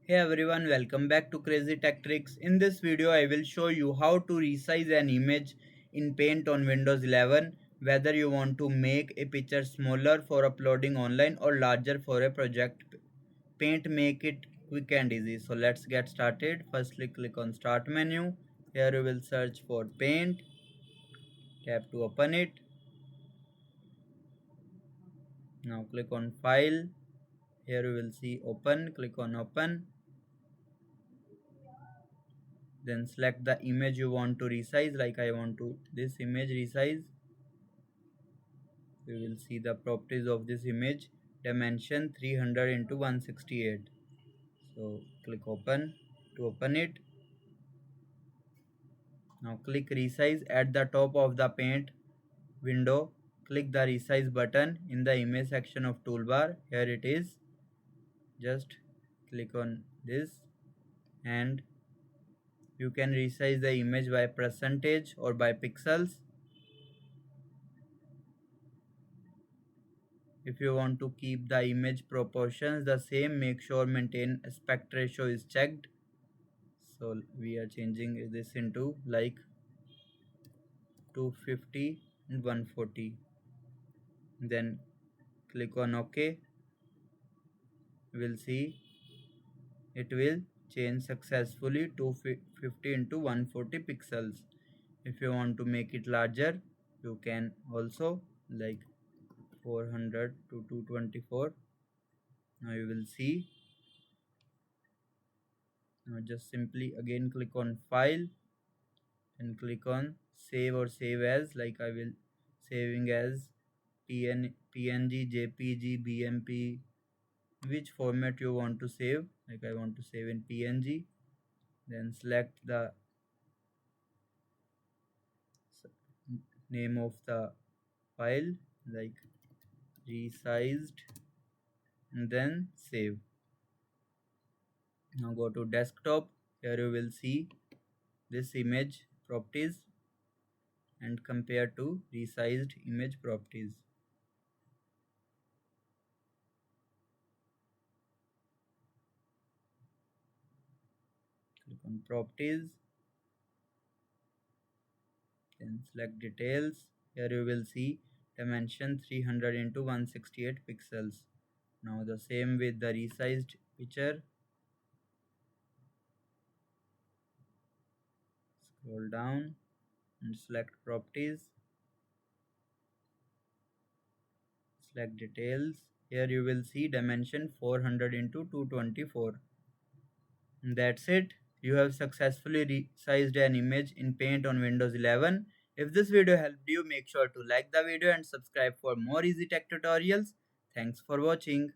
Hey everyone, welcome back to Crazy Tech Tricks. In this video, I will show you how to resize an image in Paint on Windows 11, whether you want to make a picture smaller for uploading online or larger for a project. Paint make it quick and easy. So let's get started. Firstly, click on Start menu. Here you will search for Paint. Tap to open it. Now click on File. Here you will see Open. Click on Open. Then select the image you want to resize, like I want to this image resize. We will see the properties of this image. Dimension 300 into 168. So click open to open it. Now click resize at the top of the paint window. Click the resize button in the image section of toolbar. Here it is. Just click on this and you can resize the image by percentage or by pixels. If you want to keep the image proportions the same, make sure maintain aspect ratio is checked. So we are changing this into like 250 and 140. Then click on OK. We'll see it will change successfully 250 into 140 pixels. If you want to make it larger, you can also like 400 to 224. Now you will see. Now just simply again click on file and click on save or save as, like I will saving as PNG, JPG, BMP, which format you want to save. Like I want to save in PNG. Then select the name of the file like resized and then save. Now go to desktop. Here you will see this image properties and compare to resized image properties. Click on properties, then select details. Here you will see dimension 300 into 168 pixels. Now the same with the resized picture. Scroll down and select properties, select details. Here you will see dimension 400 into 224. And that's it. You have successfully resized an image in Paint on Windows 11. If this video helped you, make sure to like the video and subscribe for more easy tech tutorials. Thanks for watching.